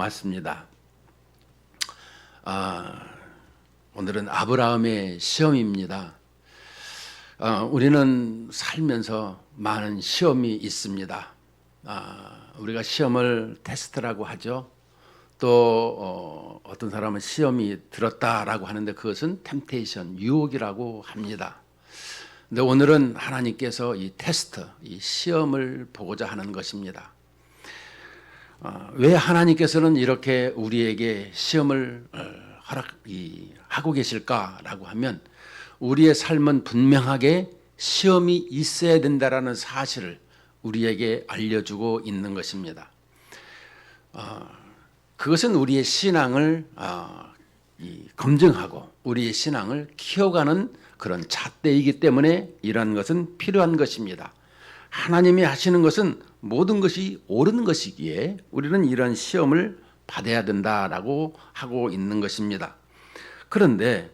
고맙습니다. 오늘은 아브라함의 시험입니다. 우리는 살면서 많은 시험이 있습니다. 우리가 시험을 테스트라고 하죠. 또 어떤 사람은 시험이 들었다라고 하는데 그것은 템테이션, 유혹이라고 합니다. 근데 오늘은 하나님께서 이 테스트, 이 시험을 보고자 하는 것입니다. 왜 하나님께서는 이렇게 우리에게 시험을 하고 계실까라고 하면 우리의 삶은 분명하게 시험이 있어야 된다라는 사실을 우리에게 알려주고 있는 것입니다. 그것은 우리의 신앙을 검증하고 우리의 신앙을 키워가는 그런 잣대이기 때문에 이러한 것은 필요한 것입니다. 하나님이 하시는 것은 모든 것이 옳은 것이기에 우리는 이런 시험을 받아야 된다라고 하고 있는 것입니다. 그런데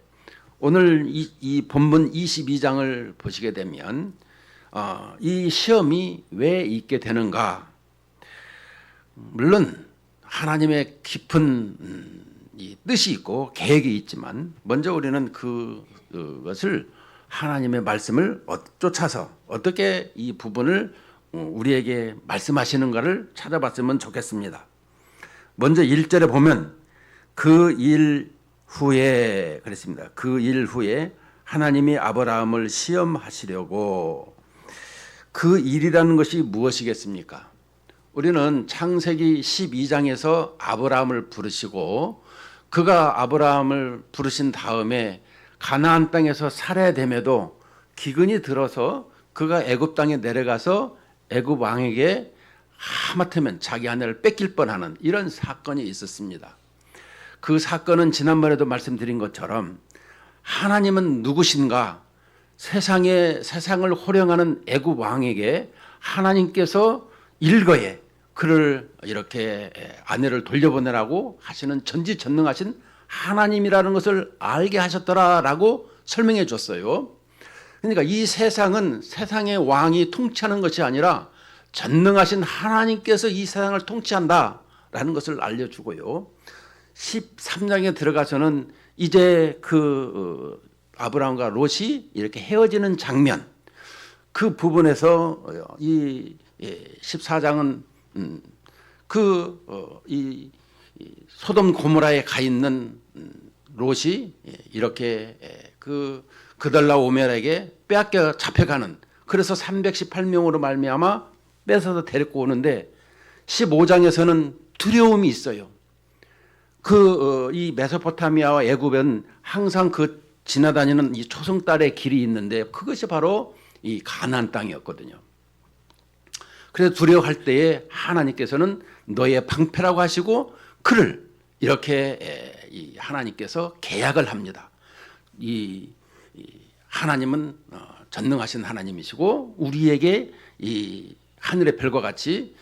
오늘 이 본문 22장을 보시게 되면 이 시험이 왜 있게 되는가? 물론 하나님의 깊은 이 뜻이 있고 계획이 있지만 먼저 우리는 그것을 하나님의 말씀을 쫓아서 어떻게 이 부분을 우리에게 말씀하시는가를 찾아봤으면 좋겠습니다. 먼저 1절에 보면 그 일 후에 그랬습니다. 그 일 후에 하나님이 아브라함을 시험하시려고 그 일이라는 것이 무엇이겠습니까? 우리는 창세기 12장에서 아브라함을 부르시고 그가 아브라함을 부르신 다음에 가나안 땅에서 살아야 됨에도 기근이 들어서 그가 애굽 땅에 내려가서 애굽 왕에게 하마터면 자기 아내를 뺏길 뻔하는 이런 사건이 있었습니다. 그 사건은 지난번에도 말씀드린 것처럼 하나님은 누구신가? 세상을 호령하는 애굽 왕에게 하나님께서 일거에 그를 이렇게 아내를 돌려보내라고 하시는 전지전능하신 하나님이라는 것을 알게 하셨더라라고 설명해 줬어요. 그러니까 이 세상은 세상의 왕이 통치하는 것이 아니라 전능하신 하나님께서 이 세상을 통치한다라는 것을 알려주고요. 13장에 들어가서는 이제 그 아브라함과 롯이 이렇게 헤어지는 장면 그 부분에서 이 14장은 이 소돔 고모라에 가 있는 롯이 이렇게 그들라 오멜에게 빼앗겨 잡혀가는 그래서 318명으로 말미암아 뺏어서 데리고 오는데 15장에서는 두려움이 있어요. 이 메소포타미아와 애굽은 항상 그 지나다니는 이 초승달의 길이 있는데 그것이 바로 이 가나안 땅이었거든요. 그래서 두려워할 때에 하나님께서는 너의 방패라고 하시고 그를 이렇게 하나님께서 계약을 합니다. 이 하나님은 전능하신 하나님이시고 우리에게 이 하늘의 별과 같이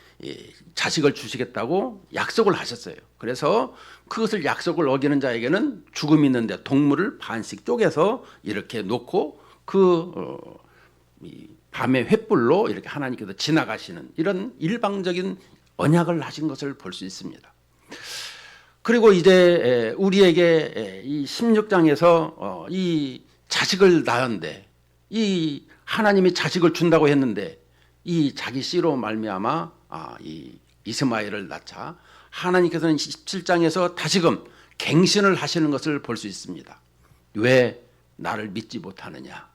자식을 주시겠다고 약속을 하셨어요. 그래서 그것을 약속을 어기는 자에게는 죽음이 있는데 동물을 반씩 쪼개서 이렇게 놓고 밤의 횃불로 이렇게 하나님께서 지나가시는 이런 일방적인 언약을 하신 것을 볼 수 있습니다. 그리고 이제 우리에게 이 16장에서 이 자식을 낳았는데 이 하나님이 자식을 준다고 했는데 이 자기 씨로 말미암아 이 이스마엘을 낳자 하나님께서는 17장에서 다시금 갱신을 하시는 것을 볼 수 있습니다. 왜 나를 믿지 못하느냐?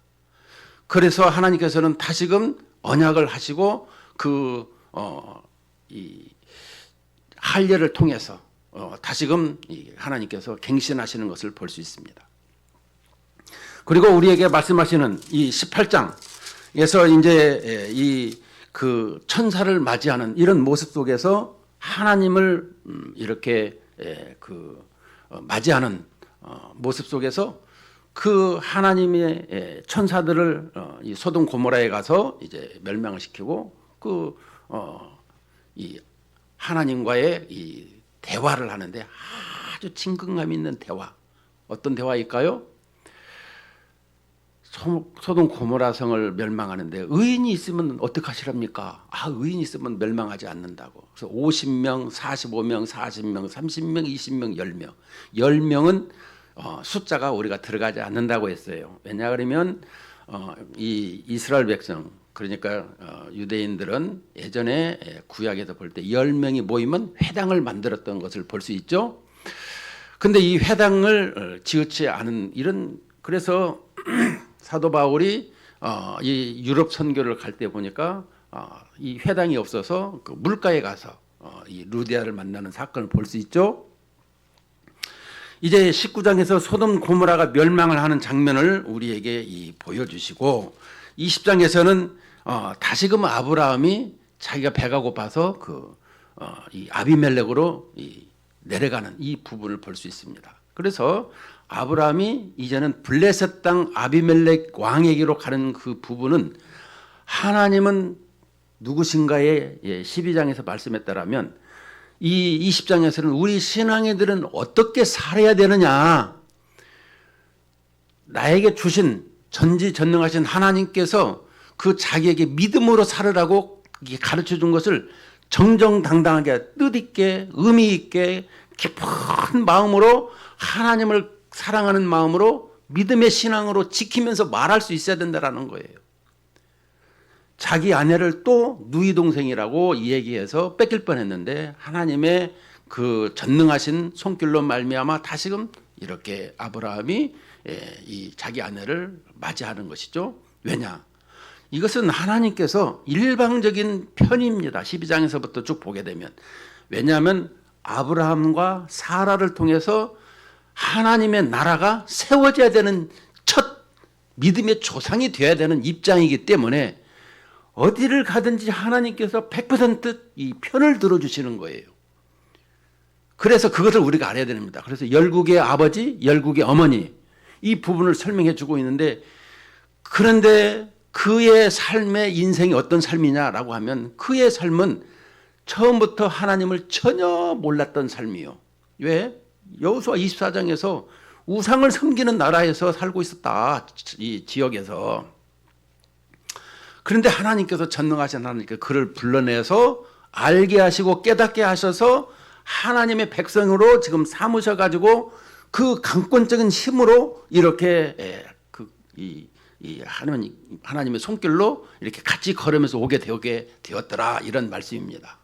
그래서 하나님께서는 다시금 언약을 하시고 이 할례를 통해서 다시금 하나님께서 갱신하시는 것을 볼 수 있습니다. 그리고 우리에게 말씀하시는 이 18장에서 이제 그 천사를 맞이하는 이런 모습 속에서 하나님을 이렇게 맞이하는 모습 속에서 그 하나님의 천사들을 이 소돔 고모라에 가서 이제 멸망을 시키고 이 하나님과의 이 대화를 하는데 아주 친근감 있는 대화. 어떤 대화일까요? 소돔 고모라 성을 멸망하는데 의인이 있으면 어떡하시랍니까? 의인이 있으면 멸망하지 않는다고. 그래서 50명, 45명, 40명, 30명, 20명, 10명. 10명은 숫자가 우리가 들어가지 않는다고 했어요. 왜냐 그러면 이 이스라엘 백성 그러니까 유대인들은 예전에 구약에서 볼 때 10명이 모이면 회당을 만들었던 것을 볼 수 있죠. 근데 이 회당을 지었지 않은 이런 그래서 사도 바울이 이 유럽 선교를 갈 때 보니까 이 회당이 없어서 그 물가에 가서 이 루디아를 만나는 사건을 볼 수 있죠. 이제 19장에서 소돔 고모라가 멸망을 하는 장면을 우리에게 보여주시고 20장에서는 다시금 아브라함이 자기가 배가 고파서 이 아비멜렉으로 내려가는 이 부분을 볼 수 있습니다. 그래서 아브라함이 이제는 블레셋 땅 아비멜렉 왕에게로 가는 그 부분은 하나님은 누구신가에 12장에서 말씀했다라면 이 20장에서는 우리 신앙인들은 어떻게 살아야 되느냐, 나에게 주신 전지전능하신 하나님께서 그 자기에게 믿음으로 살으라고 가르쳐 준 것을 정정당당하게 뜻있게 의미있게 깊은 마음으로 하나님을 사랑하는 마음으로 믿음의 신앙으로 지키면서 말할 수 있어야 된다는 거예요. 자기 아내를 또 누이 동생이라고 얘기해서 뺏길 뻔했는데 하나님의 그 전능하신 손길로 말미암아 다시금 이렇게 아브라함이 이 자기 아내를 맞이하는 것이죠. 왜냐? 이것은 하나님께서 일방적인 편입니다. 12장에서부터 쭉 보게 되면. 왜냐하면 아브라함과 사라를 통해서 하나님의 나라가 세워져야 되는 첫 믿음의 조상이 되어야 되는 입장이기 때문에 어디를 가든지 하나님께서 100%이 편을 들어주시는 거예요. 그래서 그것을 우리가 알아야 됩니다. 그래서 열국의 아버지, 열국의 어머니 이 부분을 설명해 주고 있는데, 그런데 그의 삶의 인생이 어떤 삶이냐라고 하면 그의 삶은 처음부터 하나님을 전혀 몰랐던 삶이요. 왜? 여호수아 24장에서 우상을 섬기는 나라에서 살고 있었다. 이 지역에서. 그런데 하나님께서 전능하신 하나님께서 그를 불러내서 알게 하시고 깨닫게 하셔서 하나님의 백성으로 지금 삼으셔가지고 그 강권적인 힘으로 이렇게 이 하나님의 손길로 이렇게 같이 걸으면서 오게 되었더라, 이런 말씀입니다.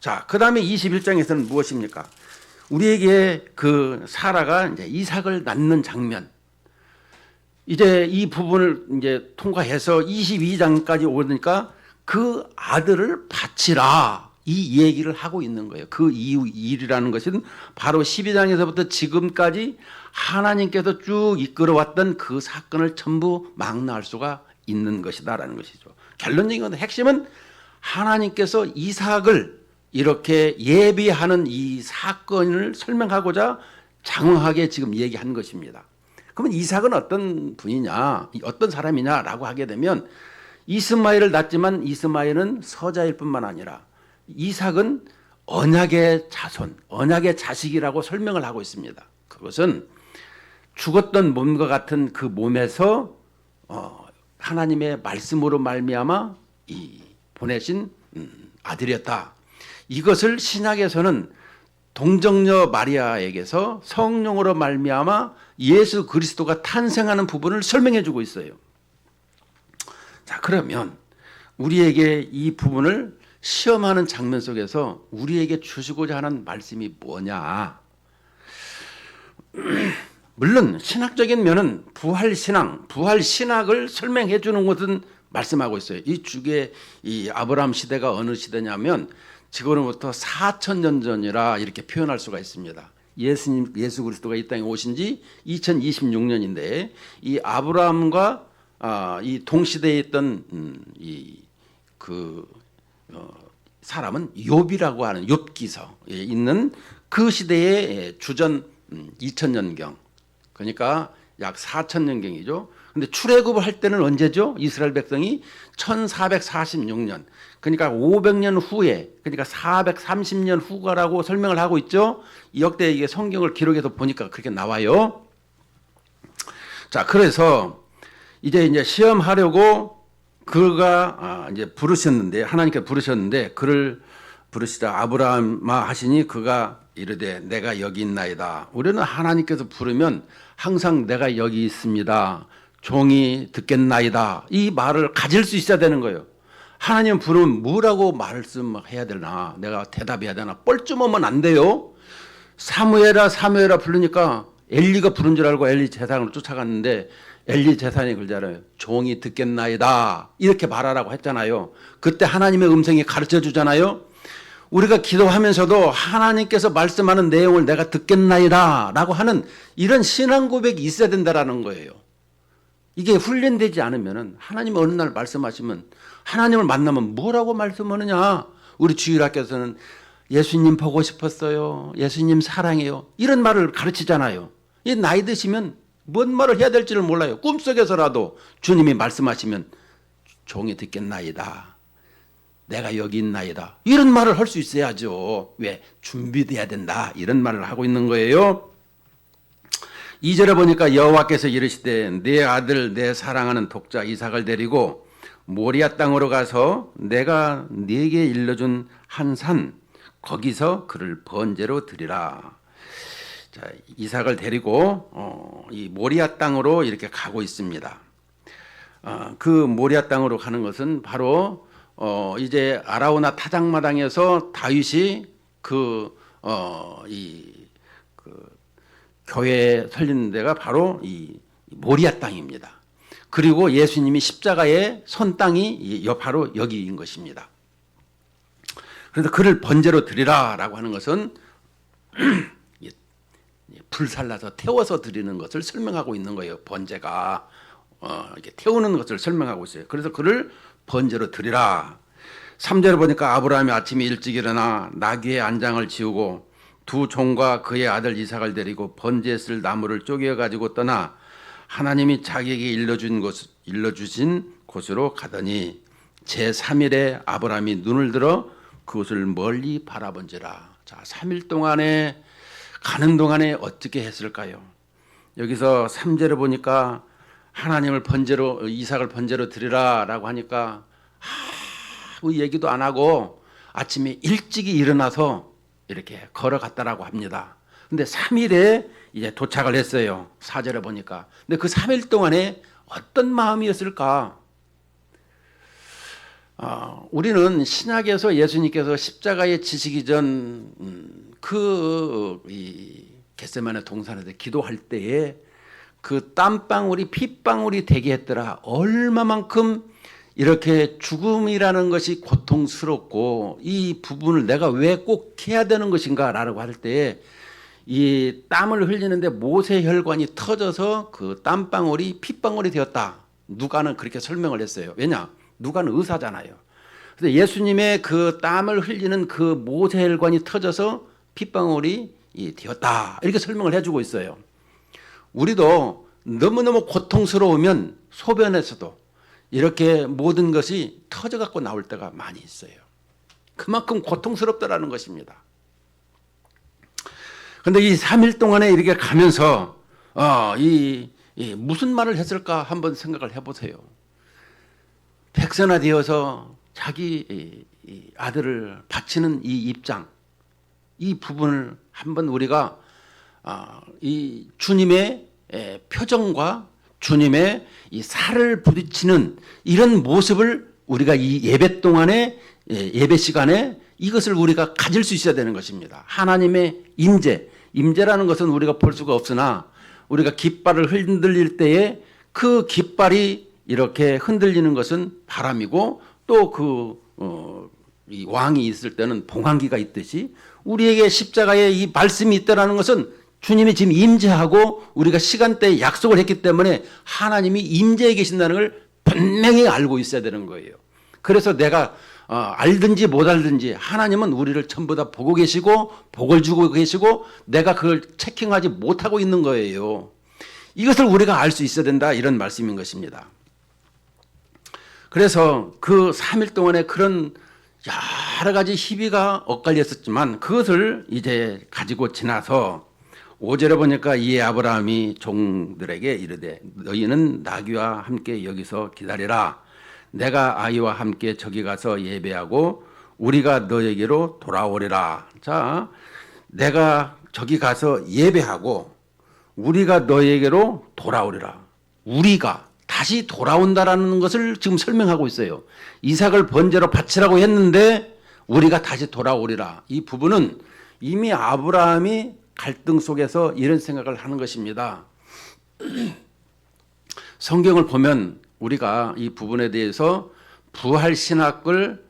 자, 그 다음에 21장에서는 무엇입니까? 우리에게 그 사라가 이제 이삭을 낳는 장면. 이제 이 부분을 이제 통과해서 22장까지 오니까 그 아들을 바치라, 이 얘기를 하고 있는 거예요. 그 이후 일이라는 것은 바로 12장에서부터 지금까지 하나님께서 쭉 이끌어왔던 그 사건을 전부 망라할 수가 있는 것이다라는 것이죠. 결론적인 핵심은 하나님께서 이삭을 이렇게 예비하는 이 사건을 설명하고자 장황하게 지금 얘기한 것입니다. 그러면 이삭은 어떤 분이냐, 어떤 사람이냐라고 하게 되면 이스마엘을 낳지만 이스마엘은 서자일 뿐만 아니라 이삭은 언약의 자손, 언약의 자식이라고 설명을 하고 있습니다. 그것은 죽었던 몸과 같은 그 몸에서 하나님의 말씀으로 말미암아 보내신 아들이었다. 이것을 신약에서는 동정녀 마리아에게서 성령으로 말미암아 예수 그리스도가 탄생하는 부분을 설명해 주고 있어요. 자, 그러면 우리에게 이 부분을 시험하는 장면 속에서 우리에게 주시고자 하는 말씀이 뭐냐? 물론 신학적인 면은 부활신앙, 부활신학을 설명해 주는 것은 말씀하고 있어요. 이 주게 이 아브라함 시대가 어느 시대냐면 지금으로부터 4,000년 전이라 이렇게 표현할 수가 있습니다. 예수 그리스도가 이 땅에 오신 지 2026년인데 이 아브라함과 이 동시대에 있던 사람은 욥이라고 하는 욥기서에 있는 그 시대의 주전 2000년경, 그러니까 약 4000년경이죠. 근데 출애굽을 할 때는 언제죠? 이스라엘 백성이 1446년, 그러니까 500년 후에, 그러니까 430년 후가라고 설명을 하고 있죠. 역대 이게 성경을 기록해서 보니까 그렇게 나와요. 자, 그래서 이제 시험하려고 그가 이제 부르셨는데, 하나님께 부르셨는데 그를 부르시자 아브라함아 하시니 그가 이르되 내가 여기 있나이다. 우리는 하나님께서 부르면 항상 내가 여기 있습니다, 종이 듣겠나이다, 이 말을 가질 수 있어야 되는 거예요. 하나님 부르면 뭐라고 말씀해야 되나, 내가 대답해야 되나, 뻘쭘하면 안 돼요. 사무엘아 사무엘아 부르니까 엘리가 부른 줄 알고 엘리 제사장을 쫓아갔는데 엘리 제사장이 그러잖아요. 종이 듣겠나이다 이렇게 말하라고 했잖아요. 그때 하나님의 음성이 가르쳐 주잖아요. 우리가 기도하면서도 하나님께서 말씀하는 내용을 내가 듣겠나이다 라고 하는 이런 신앙 고백이 있어야 된다라는 거예요. 이게 훈련되지 않으면 하나님이 어느 날 말씀하시면 하나님을 만나면 뭐라고 말씀하느냐. 우리 주일학교에서는 예수님 보고 싶었어요, 예수님 사랑해요, 이런 말을 가르치잖아요. 이 나이 드시면 뭔 말을 해야 될지를 몰라요. 꿈속에서라도 주님이 말씀하시면 종이 듣겠나이다, 내가 여기 있나이다, 이런 말을 할 수 있어야죠. 왜? 준비돼야 된다, 이런 말을 하고 있는 거예요. 2절에 보니까 여호와께서 이르시되 내 아들 내 사랑하는 독자 이삭을 데리고 모리아 땅으로 가서 내가 네게 일러준 한 산 거기서 그를 번제로 드리라. 자, 이삭을 데리고 이 모리아 땅으로 이렇게 가고 있습니다. 그 모리아 땅으로 가는 것은 바로 이제 아라우나 타작마당에서 다윗이 그 교회 설리는 데가 바로 이 모리아 땅입니다. 그리고 예수님이 십자가에 선 땅이 바로 여기인 것입니다. 그래서 그를 번제로 드리라라고 하는 것은 불살라서 태워서 드리는 것을 설명하고 있는 거예요. 번제가 이렇게 태우는 것을 설명하고 있어요. 그래서 그를 번제로 드리라. 3절을 보니까 아브라함이 아침에 일찍 일어나 나귀의 안장을 지우고 두 종과 그의 아들 이삭을 데리고 번제에 쓸 나무를 쪼개 가지고 떠나 하나님이 자기에게 일러주신 곳으로 가더니 제3일에 아브라함이 눈을 들어 그곳을 멀리 바라본지라. 자, 3일 동안에 가는 동안에 어떻게 했을까요? 여기서 3절에 보니까 하나님을 번제로 이삭을 번제로 드리라라고 하니까 아무 얘기도 안 하고 아침에 일찍이 일어나서 이렇게 걸어갔다라고 합니다. 근데 3일에 이제 도착을 했어요. 4절에 보니까. 근데 그 3일 동안에 어떤 마음이었을까? 우리는 신약에서 예수님께서 십자가에 지시기 전 겟세마네 동산에서 기도할 때에 그 땀방울이 핏방울이 되게 했더라. 얼마만큼 이렇게 죽음이라는 것이 고통스럽고 이 부분을 내가 왜 꼭 해야 되는 것인가 라고 할 때에 이 땀을 흘리는데 모세 혈관이 터져서 그 땀방울이 핏방울이 되었다. 누가는 그렇게 설명을 했어요. 왜냐? 누가는 의사잖아요. 그래서 예수님의 그 땀을 흘리는 그 모세 혈관이 터져서 핏방울이 되었다. 이렇게 설명을 해주고 있어요. 우리도 너무너무 고통스러우면 소변에서도 이렇게 모든 것이 터져갖고 나올 때가 많이 있어요. 그만큼 고통스럽다라는 것입니다. 그런데 이 3일 동안에 이렇게 가면서 무슨 말을 했을까 한번 생각을 해보세요. 백선화되어서 자기 아들을 바치는 이 입장, 이 부분을 한번 우리가 이 주님의 표정과 주님의 이 살을 부딪히는 이런 모습을 우리가 이 예배 동안에 예배 시간에 이것을 우리가 가질 수 있어야 되는 것입니다. 하나님의 임재라는 것은 우리가 볼 수가 없으나 우리가 깃발을 흔들릴 때에 그 깃발이 이렇게 흔들리는 것은 바람이고 또 이 왕이 있을 때는 봉황기가 있듯이 우리에게 십자가에 이 말씀이 있다라는 것은 주님이 지금 임재하고 우리가 시간대에 약속을 했기 때문에 하나님이 임재해 계신다는 걸 분명히 알고 있어야 되는 거예요. 그래서 내가 알든지 못 알든지 하나님은 우리를 전부 다 보고 계시고 복을 주고 계시고 내가 그걸 체킹하지 못하고 있는 거예요. 이것을 우리가 알 수 있어야 된다, 이런 말씀인 것입니다. 그래서 그 3일 동안에 그런 여러 가지 희비가 엇갈렸었지만 그것을 이제 가지고 지나서 5절에 보니까 이에 아브라함이 종들에게 이르되 너희는 나귀와 함께 여기서 기다리라. 내가 아이와 함께 저기 가서 예배하고 우리가 너에게로 돌아오리라. 자, 내가 저기 가서 예배하고 우리가 너에게로 돌아오리라. 우리가 다시 돌아온다라는 것을 지금 설명하고 있어요. 이삭을 번제로 바치라고 했는데 우리가 다시 돌아오리라. 이 부분은 이미 아브라함이 갈등 속에서 이런 생각을 하는 것입니다. 성경을 보면 우리가 이 부분에 대해서 부활신앙을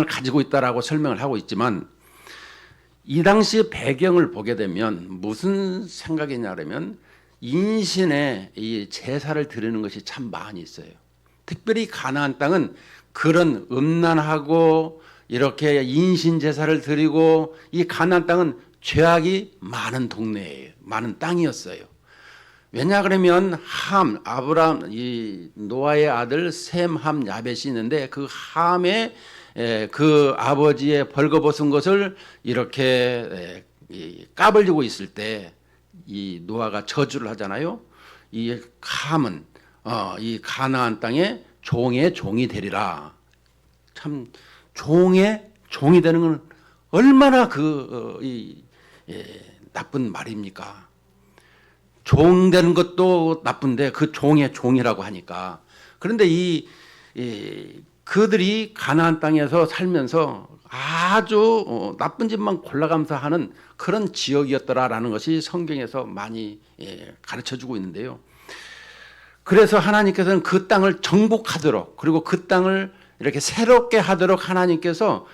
가지고 있다라고 설명을 하고 있지만 이 당시 배경을 보게 되면 무슨 생각이냐면 인신의 이 제사를 드리는 것이 참 많이 있어요. 특별히 가나안 땅은 그런 음란하고 이렇게 인신 제사를 드리고 이 가나안 땅은 죄악이 많은 동네예요. 많은 땅이었어요. 왜냐 그러면 아브라함 이 노아의 아들 셈, 함, 야벳이 있는데 그 함의 그 아버지의 벌거벗은 것을 이렇게 까불리고 있을 때 이 노아가 저주를 하잖아요. 이 함은 이 가나안 땅에 종의 종이 되리라. 참 종의 종이 되는 건 얼마나 나쁜 말입니까? 종 되는 것도 나쁜데 그 종의 종이라고 하니까. 그런데 그들이 가나안 땅에서 살면서 아주 나쁜 짓만 골라가면서 하는 그런 지역이었더라라는 것이 성경에서 많이 가르쳐주고 있는데요. 그래서 하나님께서는 그 땅을 정복하도록 그리고 그 땅을 이렇게 새롭게 하도록 하나님께서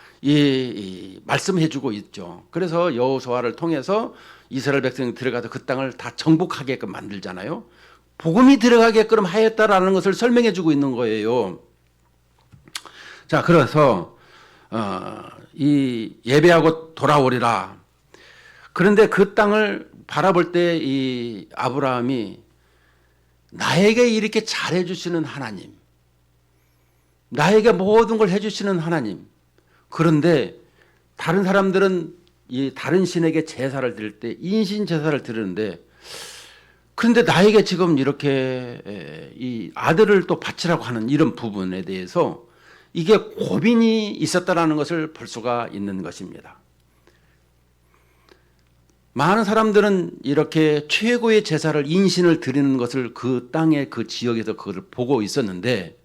말씀해주고 있죠. 그래서 여호수아를 통해서 이스라엘 백성이 들어가서 그 땅을 다 정복하게끔 만들잖아요. 복음이 들어가게끔 하였다라는 것을 설명해주고 있는 거예요. 자, 그래서 이 예배하고 돌아오리라. 그런데 그 땅을 바라볼 때 이 아브라함이 나에게 이렇게 잘해주시는 하나님, 나에게 모든 걸 해주시는 하나님. 그런데 다른 사람들은 이 다른 신에게 제사를 드릴 때 인신 제사를 드리는데, 그런데 나에게 지금 이렇게 이 아들을 또 바치라고 하는 이런 부분에 대해서 이게 고민이 있었다라는 것을 볼 수가 있는 것입니다. 많은 사람들은 이렇게 최고의 제사를 인신을 드리는 것을 그 땅의 그 지역에서 그것을 보고 있었는데,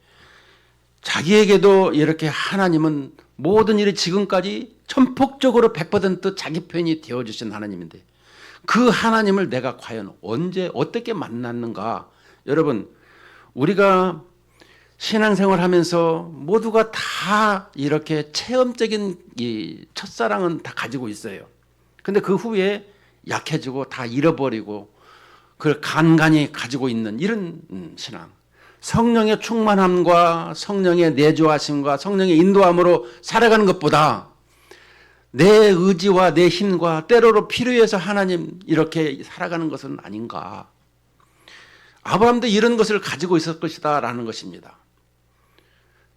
자기에게도 이렇게 하나님은 모든 일이 지금까지 전폭적으로 100% 자기 편이 되어주신 하나님인데 그 하나님을 내가 과연 언제 어떻게 만났는가. 여러분, 우리가 신앙생활 하면서 모두가 다 이렇게 체험적인 이 첫사랑은 다 가지고 있어요. 근데 그 후에 약해지고 다 잃어버리고 그걸 간간히 가지고 있는 이런 신앙. 성령의 충만함과 성령의 내주하심과 성령의 인도함으로 살아가는 것보다 내 의지와 내 힘과 때로로 필요해서 하나님 이렇게 살아가는 것은 아닌가. 아브라함도 이런 것을 가지고 있을 것이다 라는 것입니다.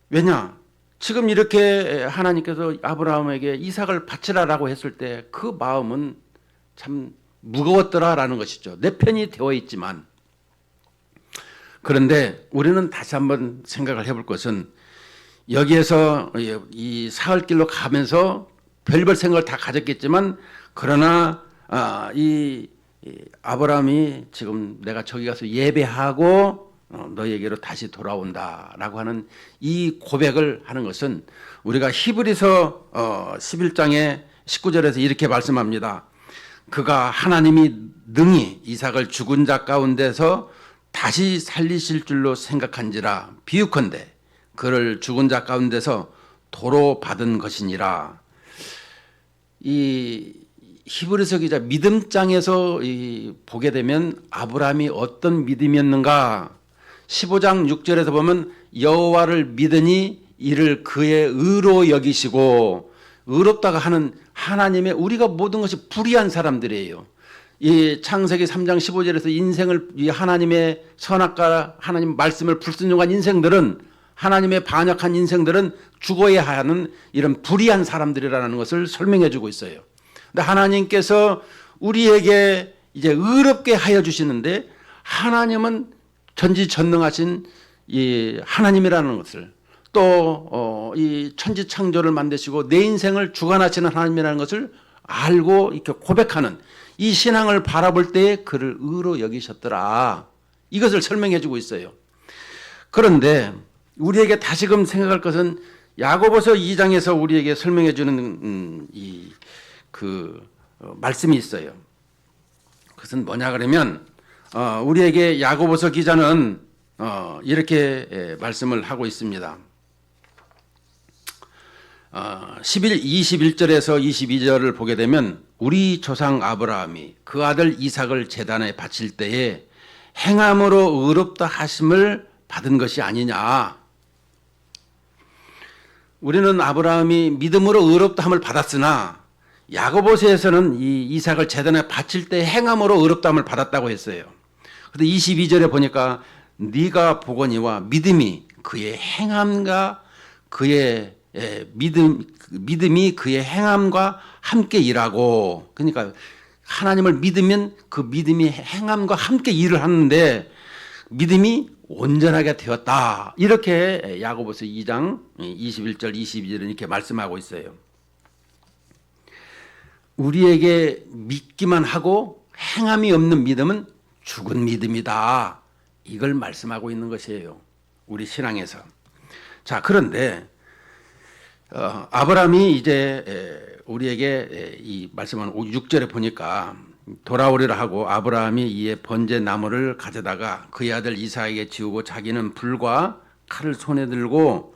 왜냐? 지금 이렇게 하나님께서 아브라함에게 이삭을 바치라라고 했을 때 그 마음은 참 무거웠더라라는 것이죠. 내 편이 되어 있지만. 그런데 우리는 다시 한번 생각을 해볼 것은 여기에서 이 사흘길로 가면서 별별 생각을 다 가졌겠지만, 그러나 이 아브라함이 지금 내가 저기 가서 예배하고 너에게로 다시 돌아온다라고 하는 이 고백을 하는 것은 우리가 히브리서 11장의 19절에서 이렇게 말씀합니다. 그가 하나님이 능히 이삭을 죽은 자 가운데서 다시 살리실 줄로 생각한지라 비유컨대 그를 죽은 자 가운데서 도로 받은 것이니라. 이 히브리서 기자 믿음장에서 보게 되면 아브라함이 어떤 믿음이었는가. 15장 6절에서 보면 여호와를 믿으니 이를 그의 의로 여기시고, 의롭다가 하는 하나님의, 우리가 모든 것이 불의한 사람들이에요. 이 창세기 3장 15절에서 인생을 이 하나님의 선악과 하나님 말씀을 불순종한 인생들은, 하나님의 반역한 인생들은 죽어야 하는 이런 불의한 사람들이라는 것을 설명해 주고 있어요. 근데 하나님께서 우리에게 이제 의롭게 하여 주시는데 하나님은 전지전능하신 이 하나님이라는 것을 또 이 천지 창조를 만드시고 내 인생을 주관하시는 하나님이라는 것을 알고 이렇게 고백하는 이 신앙을 바라볼 때에 그를 의로 여기셨더라. 이것을 설명해 주고 있어요. 그런데 우리에게 다시금 생각할 것은 야고보서 2장에서 우리에게 설명해 주는 말씀이 있어요. 그것은 뭐냐 그러면 우리에게 야고보서 기자는 이렇게 말씀을 하고 있습니다. 21절에서 22절을 보게 되면 우리 조상 아브라함이 그 아들 이삭을 제단에 바칠 때에 행함으로 의롭다 하심을 받은 것이 아니냐. 우리는 아브라함이 믿음으로 의롭다함을 받았으나 야고보서에서는 이 이삭을 제단에 바칠 때 행함으로 의롭다함을 받았다고 했어요. 그런데 22절에 보니까 네가 보거니와 믿음이 그의 행함과 그의 믿음이 그의 행함과 함께 일하고, 그러니까 하나님을 믿으면 그 믿음이 행함과 함께 일을 하는데 믿음이 온전하게 되었다. 이렇게 야고보서 2장 21절 22절은 이렇게 말씀하고 있어요. 우리에게 믿기만 하고 행함이 없는 믿음은 죽은 믿음이다. 이걸 말씀하고 있는 것이에요. 우리 신앙에서. 자, 그런데 아브라함이 이제 우리에게 이 말씀은 6절에 보니까 돌아오리라 하고 아브라함이 이에 번제 나무를 가져다가 그의 아들 이삭에게 지우고 자기는 불과 칼을 손에 들고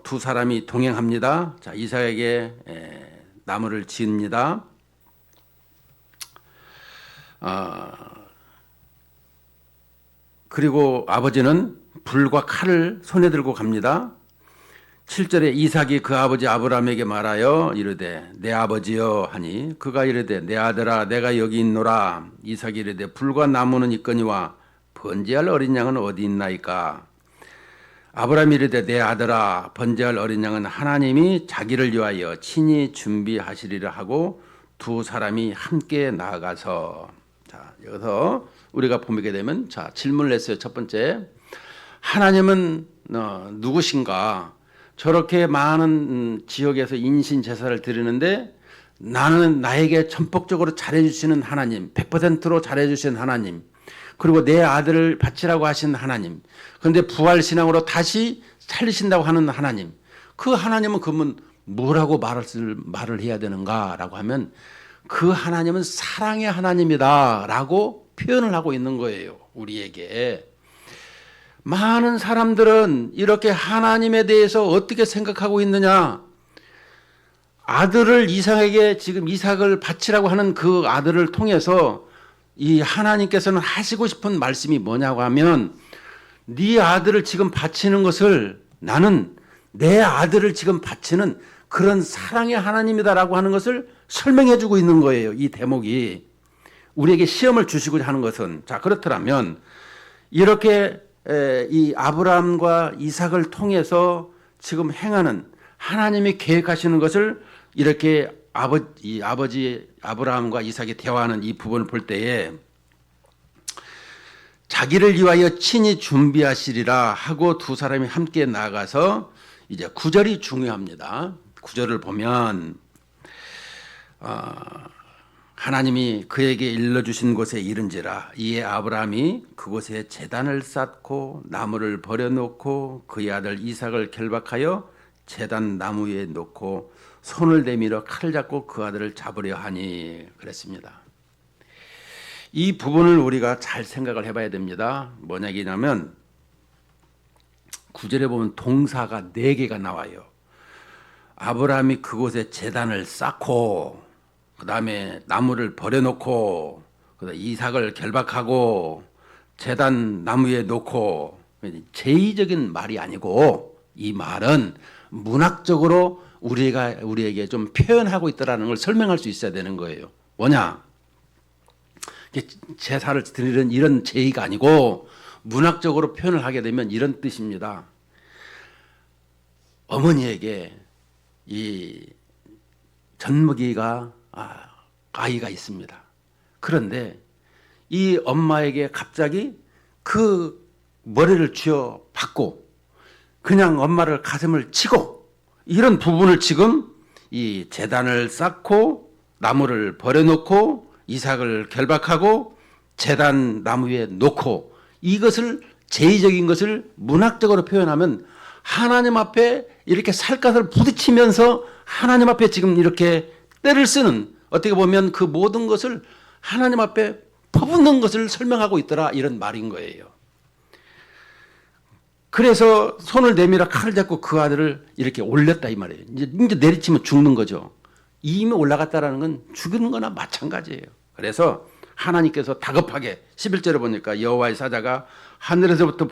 두 사람이 동행합니다. 자, 이삭에게 나무를 지읍니다. 그리고 아버지는 불과 칼을 손에 들고 갑니다. 7절에 이삭이 그 아버지 아브라함에게 말하여 이르되 내 아버지여 하니 그가 이르되 내 아들아 내가 여기 있노라. 이삭이 이르되 불과 나무는 있거니와 번제할 어린 양은 어디 있나이까. 아브라함이 이르되 내 아들아 번제할 어린 양은 하나님이 자기를 위하여 친히 준비하시리라 하고 두 사람이 함께 나아가서. 자, 여기서 우리가 보게 되면 자, 질문을 했어요. 첫 번째, 하나님은 누구신가? 저렇게 많은 지역에서 인신 제사를 드리는데 나는 나에게 전폭적으로 잘해주시는 하나님, 100%로 잘해주시는 하나님, 그리고 내 아들을 바치라고 하신 하나님, 그런데 부활신앙으로 다시 살리신다고 하는 하나님, 그 하나님은 그러면 뭐라고 말을 해야 되는가라고 하면 그 하나님은 사랑의 하나님이다라고 표현을 하고 있는 거예요. 우리에게. 많은 사람들은 이렇게 하나님에 대해서 어떻게 생각하고 있느냐. 아들을 이삭에게 지금 이삭을 바치라고 하는 그 아들을 통해서 이 하나님께서는 하시고 싶은 말씀이 뭐냐고 하면 네 아들을 지금 바치는 것을 나는 내 아들을 지금 바치는 그런 사랑의 하나님이다라고 하는 것을 설명해 주고 있는 거예요. 이 대목이. 우리에게 시험을 주시고자 하는 것은 자, 그렇더라면 이렇게 이 아브라함과 이삭을 통해서 지금 행하는 하나님이 계획하시는 것을 이렇게 아버지 아브라함과 이삭이 대화하는 이 부분을 볼 때에 자기를 위하여 친히 준비하시리라 하고 두 사람이 함께 나가서 이제 9절이 중요합니다. 9절을 보면 하나님이 그에게 일러주신 곳에 이른지라 이에 아브라함이 그곳에 제단을 쌓고 나무를 버려놓고 그의 아들 이삭을 결박하여 제단 나무 위에 놓고 손을 내밀어 칼을 잡고 그 아들을 잡으려 하니 그랬습니다. 이 부분을 우리가 잘 생각을 해봐야 됩니다. 뭐냐면 9절에 보면 동사가 4개가 나와요. 아브라함이 그곳에 제단을 쌓고 그 다음에 나무를 버려놓고 그다음에 이삭을 결박하고 제단 나무에 놓고 제의적인 말이 아니고 이 말은 문학적으로 우리에게 좀 표현하고 있다는 걸 설명할 수 있어야 되는 거예요. 뭐냐? 제사를 드리는 이런 제의가 아니고 문학적으로 표현을 하게 되면 이런 뜻입니다. 어머니에게 이 젖먹이가 아이가 있습니다. 그런데 이 엄마에게 갑자기 그 머리를 쥐어 받고 그냥 엄마를 가슴을 치고 이런 부분을 지금 이 제단을 쌓고 나무를 버려놓고 이삭을 결박하고 제단 나무 위에 놓고 이것을 제의적인 것을 문학적으로 표현하면 하나님 앞에 이렇게 살갗을 부딪히면서 하나님 앞에 지금 이렇게 때를 쓰는 어떻게 보면 그 모든 것을 하나님 앞에 퍼붓는 것을 설명하고 있더라 이런 말인 거예요. 그래서 손을 내밀어 칼을 잡고 그 아들을 이렇게 올렸다 이 말이에요. 이제 내리치면 죽는 거죠. 이미 올라갔다라는 건 죽는 거나 마찬가지예요. 그래서 하나님께서 다급하게 11절에 보니까 여호와의 사자가 하늘에서부터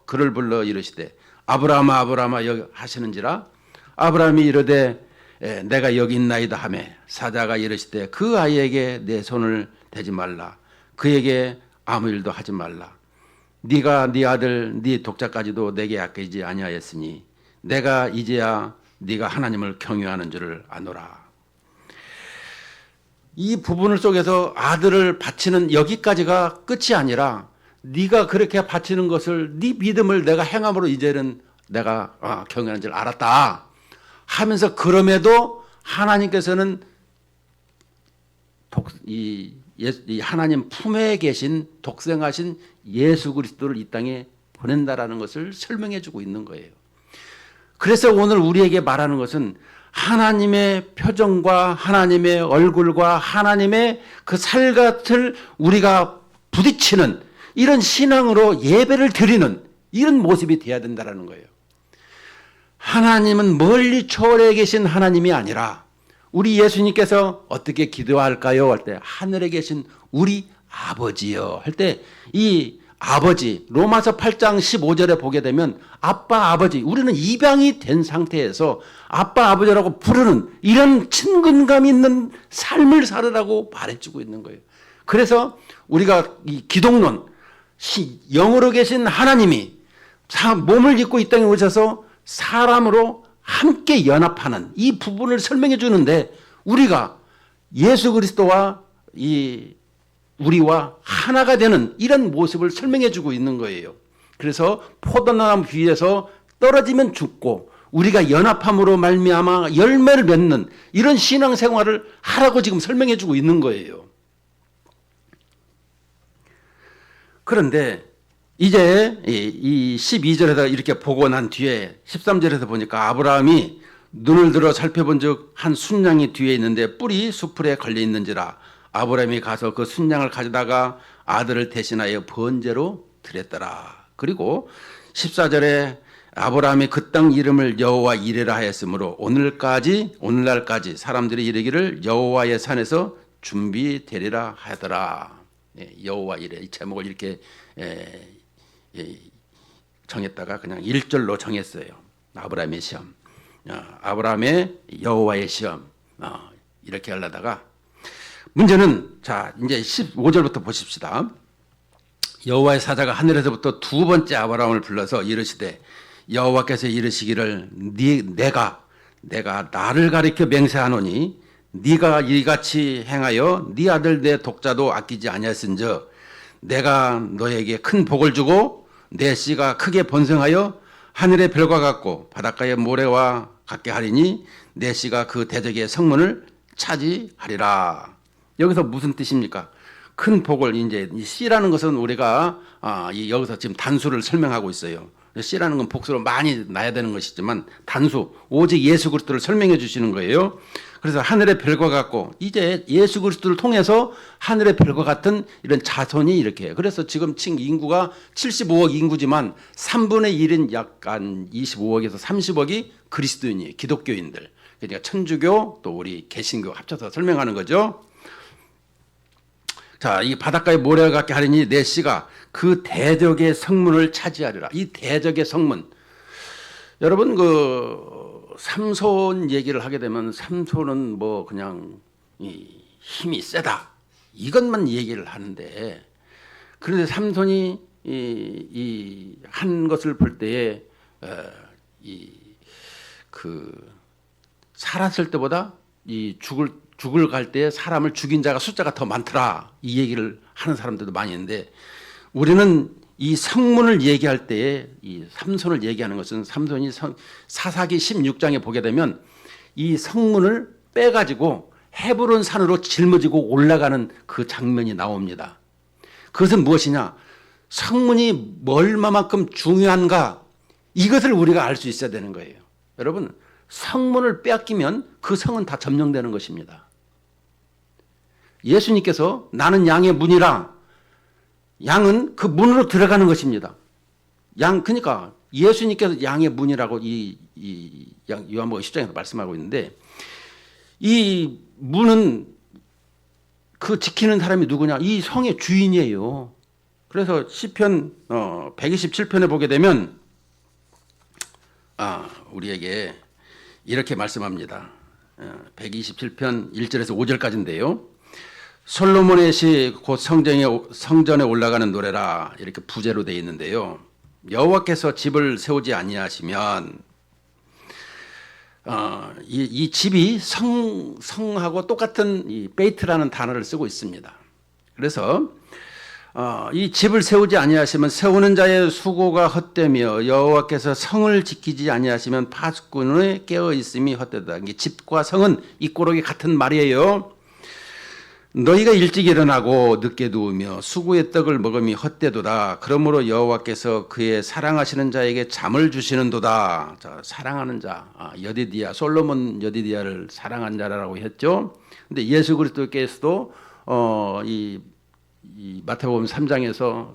그를 불러 이르시되 아브라함아 아브라함아 여기 하시는지라 아브라함이 이르되 내가 여기 있나이다 하매 사자가 이르시되 그 아이에게 내 손을 대지 말라 그에게 아무 일도 하지 말라 네가 네 아들 네 독자까지도 내게 아끼지 아니하였으니 내가 이제야 네가 하나님을 경외하는 줄을 아노라. 이 부분을 속에서 아들을 바치는 여기까지가 끝이 아니라 네가 그렇게 바치는 것을 네 믿음을 내가 행함으로 이제는 내가 경외하는 줄 알았다 하면서 그럼에도 하나님께서는 이 하나님 품에 계신 독생하신 예수 그리스도를 이 땅에 보낸다라는 것을 설명해 주고 있는 거예요. 그래서 오늘 우리에게 말하는 것은 하나님의 표정과 하나님의 얼굴과 하나님의 그 살갗을 우리가 부딪히는 이런 신앙으로 예배를 드리는 이런 모습이 되어야 된다는 거예요. 하나님은 멀리 초월해 계신 하나님이 아니라 우리 예수님께서 어떻게 기도할까요? 할 때 하늘에 계신 우리 아버지요 할 때 이 아버지 로마서 8장 15절에 보게 되면 아빠 아버지 우리는 입양이 된 상태에서 아빠 아버지라고 부르는 이런 친근감 있는 삶을 살으라고 말해주고 있는 거예요. 그래서 우리가 이 기독론 영으로 계신 하나님이 몸을 입고 이 땅에 오셔서 사람으로 함께 연합하는 이 부분을 설명해 주는데 우리가 예수 그리스도와 우리와 하나가 되는 이런 모습을 설명해 주고 있는 거예요. 그래서 포도나무 위에서 떨어지면 죽고 우리가 연합함으로 말미암아 열매를 맺는 이런 신앙생활을 하라고 지금 설명해 주고 있는 거예요. 그런데 이제 이 12절에서 이렇게 보고 난 뒤에 13절에서 보니까 아브라함이 눈을 들어 살펴본 즉 한 순양이 뒤에 있는데 뿔이 수풀에 걸려 있는지라 아브라함이 가서 그 순양을 가져다가 아들을 대신하여 번제로 드렸더라. 그리고 14절에 아브라함이 그 땅 이름을 여호와 이레라 하였으므로 오늘날까지 사람들이 이르기를 여호와의 산에서 준비되리라 하더라. 여호와 이레 이 제목을 이렇게 정했다가 그냥 1절로 정했어요. 아브라함의 시험, 아브라함의 여호와의 시험 이렇게 하려다가 문제는 자 이제 15절부터 보십시다. 여호와의 사자가 하늘에서부터 두 번째 아브라함을 불러서 이르시되 여호와께서 이르시기를 내가 나를 가리켜 맹세하노니 네가 이같이 행하여 네 아들 내 독자도 아끼지 아니하였은즉 내가 너에게 큰 복을 주고 내 씨가 크게 번성하여 하늘의 별과 같고 바닷가의 모래와 같게 하리니 내 씨가 그 대적의 성문을 차지하리라. 여기서 무슨 뜻입니까? 큰 복을 이제 씨라는 것은 우리가 여기서 지금 단수를 설명하고 있어요. 씨라는 건 복수로 많이 나야 되는 것이지만 단수 오직 예수 그리스도를 설명해 주시는 거예요. 그래서 하늘의 별과 같고 이제 예수 그리스도를 통해서 하늘의 별과 같은 이런 자손이 이렇게 그래서 지금 인구가 75억 인구지만 3분의 1은 약간 25억에서 30억이 그리스도인이에요. 기독교인들. 그러니까 천주교 또 우리 개신교 합쳐서 설명하는 거죠. 자, 이 바닷가에 모래와 같게 하리니 내 씨가 그 대적의 성문을 차지하리라. 이 대적의 성문. 여러분 삼손 얘기를 하게 되면 삼손은 뭐 그냥 힘이 세다 이것만 얘기를 하는데 그런데 삼손이 한 것을 볼 때에 살았을 때보다 죽을 갈 때 사람을 죽인 자가 숫자가 더 많더라. 이 얘기를 하는 사람들도 많이 있는데 우리는 이 성문을 얘기할 때에 이 삼손을 얘기하는 것은 삼손이 사사기 16장에 보게 되면 이 성문을 빼가지고 헤브론 산으로 짊어지고 올라가는 그 장면이 나옵니다. 그것은 무엇이냐? 성문이 얼마만큼 중요한가? 이것을 우리가 알 수 있어야 되는 거예요. 여러분, 성문을 빼앗기면 그 성은 다 점령되는 것입니다. 예수님께서 나는 양의 문이라, 양은 그 문으로 들어가는 것입니다. 그러니까 예수님께서 양의 문이라고 요한복음 10장에서 말씀하고 있는데 이 문은 그 지키는 사람이 누구냐? 이 성의 주인이에요. 그래서 시편 127편에 보게 되면 우리에게 이렇게 말씀합니다. 127편 1절에서 5절까지인데요. 솔로몬의 시 곧 성전에 올라가는 노래라 이렇게 부제로 되어 있는데요. 여호와께서 집을 세우지 아니하시면 이 집이 성하고 똑같은 이 베이트라는 단어를 쓰고 있습니다. 그래서 이 집을 세우지 아니하시면 세우는 자의 수고가 헛되며 여호와께서 성을 지키지 아니하시면 파수꾼의 깨어 있음이 헛되다. 집과 성은 이 꼬락이 같은 말이에요. 너희가 일찍 일어나고 늦게 누우며 수구의 떡을 먹음이 헛되도다. 그러므로 여호와께서 그의 사랑하시는 자에게 잠을 주시는도다. 자, 사랑하는 자, 여디디야, 솔로몬 여디디야를 사랑한 자라고 했죠. 근데 예수 그리스도께서도 이 마태복음 3장에서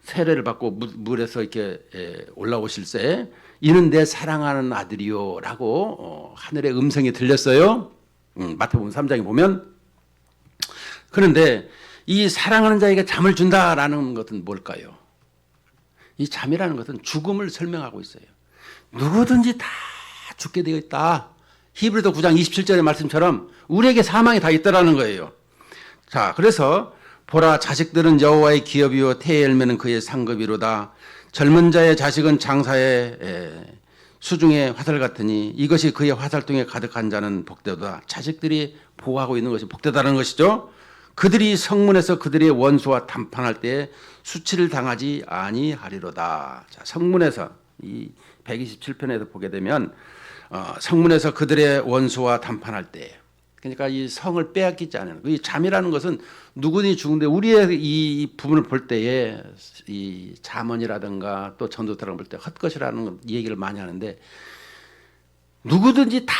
세례를 받고 물에서 이렇게 올라오실 때 이는 내 사랑하는 아들이요라고 하늘의 음성이 들렸어요. 마태복음 3장에 보면. 그런데 이 사랑하는 자에게 잠을 준다라는 것은 뭘까요? 이 잠이라는 것은 죽음을 설명하고 있어요. 누구든지 다 죽게 되어 있다. 히브리서 9장 27절의 말씀처럼 우리에게 사망이 다 있다라는 거예요. 자, 그래서 보라 자식들은 여호와의 기업이요 태의 열매는 그의 상급이로다. 젊은 자의 자식은 장사의 수중의 화살 같으니 이것이 그의 화살통에 가득한 자는 복되도다. 자식들이 보호하고 있는 것이 복되다는 것이죠. 그들이 성문에서 그들의 원수와 담판할 때에 수치를 당하지 아니하리로다. 자, 성문에서 이 127편에서 보게 되면 성문에서 그들의 원수와 담판할 때, 그러니까 이 성을 빼앗기지 않는 이 잠이라는 것은 누구든지 죽는데 우리의 이 부분을 볼 때에 이 잠언이라든가 또 전도서를 볼 때 헛것이라는 얘기를 많이 하는데 누구든지 다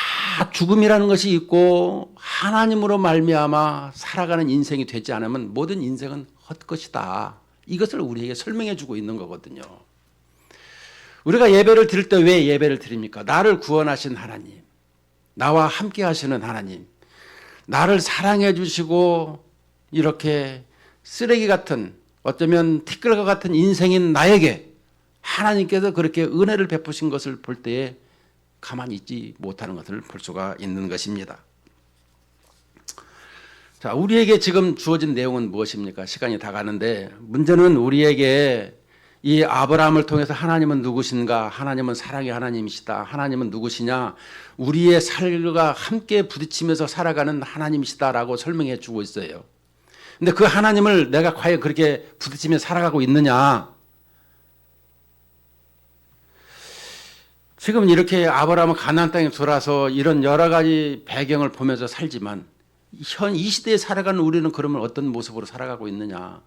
죽음이라는 것이 있고 하나님으로 말미암아 살아가는 인생이 되지 않으면 모든 인생은 헛것이다. 이것을 우리에게 설명해 주고 있는 거거든요. 우리가 예배를 드릴 때 왜 예배를 드립니까? 나를 구원하신 하나님, 나와 함께 하시는 하나님, 나를 사랑해 주시고 이렇게 쓰레기 같은 어쩌면 티끌과 같은 인생인 나에게 하나님께서 그렇게 은혜를 베푸신 것을 볼 때에 가만히 있지 못하는 것을 볼 수가 있는 것입니다. 자, 우리에게 지금 주어진 내용은 무엇입니까? 시간이 다 가는데 문제는 우리에게 이 아브라함을 통해서 하나님은 누구신가? 하나님은 사랑의 하나님이시다. 하나님은 누구시냐? 우리의 삶과 함께 부딪히면서 살아가는 하나님이시다라고 설명해 주고 있어요. 근데 그 하나님을 내가 과연 그렇게 부딪히며 살아가고 있느냐? 지금 이렇게 아브라함은 가나안 땅에 돌아서 이런 여러 가지 배경을 보면서 살지만 현 이 시대에 살아가는 우리는 그러면 어떤 모습으로 살아가고 있느냐?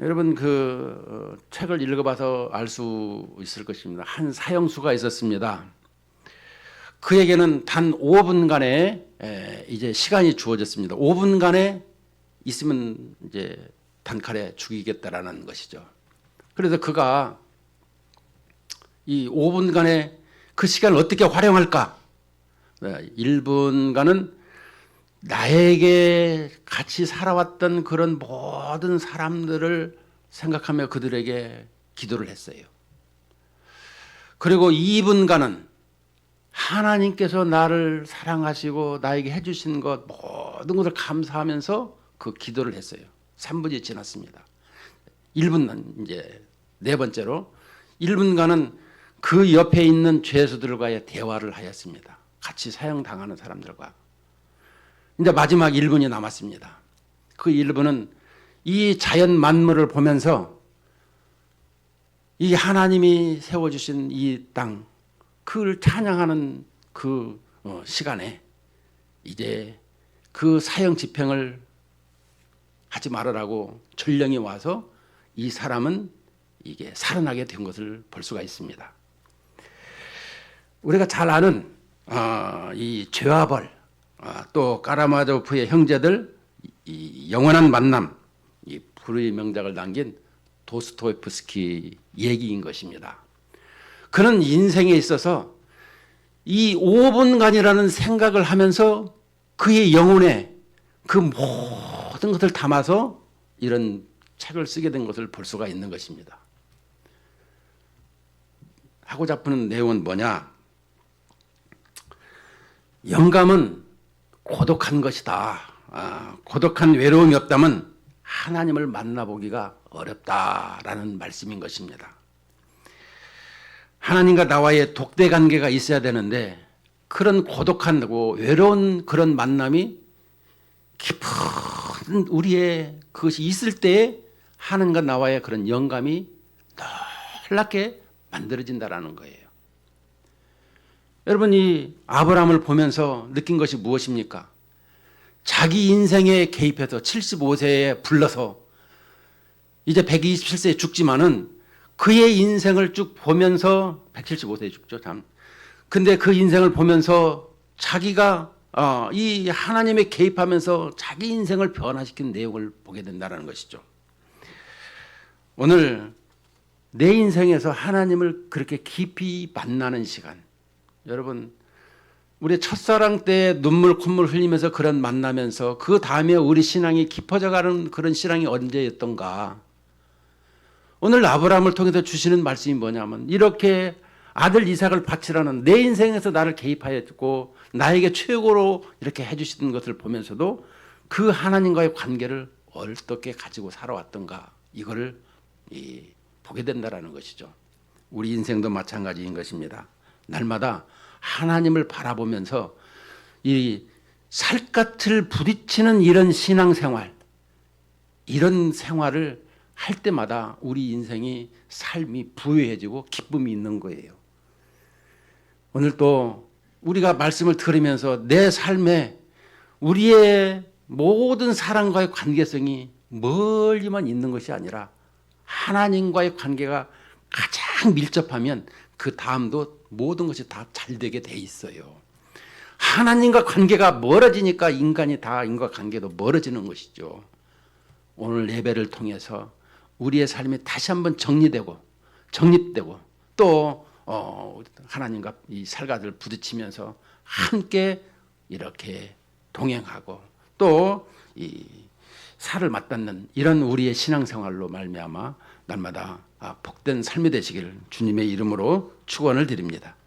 여러분 그 책을 읽어봐서 알 수 있을 것입니다. 한 사형수가 있었습니다. 그에게는 단 5분간의 이제 시간이 주어졌습니다. 5분간에 있으면 이제 단칼에 죽이겠다라는 것이죠. 그래서 그가 이 5분간의 그 시간을 어떻게 활용할까? 1분간은 나에게 같이 살아왔던 그런 모든 사람들을 생각하며 그들에게 기도를 했어요. 그리고 2분간은 하나님께서 나를 사랑하시고 나에게 해주신 것 모든 것을 감사하면서 그 기도를 했어요. 3분이 지났습니다. 1분은 이제 네 번째로 1분간은 그 옆에 있는 죄수들과의 대화를 하였습니다. 같이 사형당하는 사람들과 이제 마지막 1분이 남았습니다. 그 1분은 이 자연 만물을 보면서 이 하나님이 세워주신 이 땅, 그걸 찬양하는 그 시간에 이제 그 사형 집행을 하지 말으라고 전령이 와서 이 사람은 이게 살아나게 된 것을 볼 수가 있습니다. 우리가 잘 아는 이 죄와 벌, 또 까라마조프의 형제들 이 영원한 만남, 이 불의 명작을 남긴 도스토옙스키 얘기인 것입니다. 그는 인생에 있어서 이 5분간이라는 생각을 하면서 그의 영혼에 그 모든 것을 담아서 이런 책을 쓰게 된 것을 볼 수가 있는 것입니다. 하고자 하는 내용은 뭐냐? 영감은 고독한 것이다. 고독한 외로움이 없다면 하나님을 만나보기가 어렵다라는 말씀인 것입니다. 하나님과 나와의 독대 관계가 있어야 되는데 그런 고독하고 외로운 그런 만남이 깊은 우리의 그것이 있을 때에 하나님과 나와의 그런 영감이 놀랍게 만들어진다라는 거예요. 여러분, 이 아브라함을 보면서 느낀 것이 무엇입니까? 자기 인생에 개입해서 75세에 불러서 이제 127세에 죽지만은 그의 인생을 쭉 보면서 175세에 죽죠, 참. 근데 그 인생을 보면서 자기가 이 하나님에 개입하면서 자기 인생을 변화시킨 내용을 보게 된다는 것이죠. 오늘 내 인생에서 하나님을 그렇게 깊이 만나는 시간, 여러분, 우리 첫사랑 때 눈물 콧물 흘리면서 그런 만나면서 그 다음에 우리 신앙이 깊어져가는 그런 신앙이 언제였던가. 오늘 아브라함을 통해서 주시는 말씀이 뭐냐면 이렇게 아들 이삭을 바치라는 내 인생에서 나를 개입하였고 나에게 최고로 이렇게 해주시는 것을 보면서도 그 하나님과의 관계를 어떻게 가지고 살아왔던가 이거를 보게 된다는 것이죠. 우리 인생도 마찬가지인 것입니다. 날마다 하나님을 바라보면서 이 살갗을 부딪히는 이런 신앙생활, 이런 생활을 할 때마다 우리 인생이 삶이 부유해지고 기쁨이 있는 거예요. 오늘 또 우리가 말씀을 들으면서 내 삶에 우리의 모든 사람과의 관계성이 멀리만 있는 것이 아니라 하나님과의 관계가 가장 밀접하면 그 다음도 모든 것이 다 잘 되게 돼 있어요. 하나님과 관계가 멀어지니까 인간과 관계도 멀어지는 것이죠. 오늘 예배를 통해서 우리의 삶이 다시 한번 정립되고 또 하나님과 이 살갗을 부딪히면서 함께 이렇게 동행하고 또 이 살을 맞닿는 이런 우리의 신앙생활로 말미암아 날마다 복된 삶이 되시기를 주님의 이름으로 축원을 드립니다.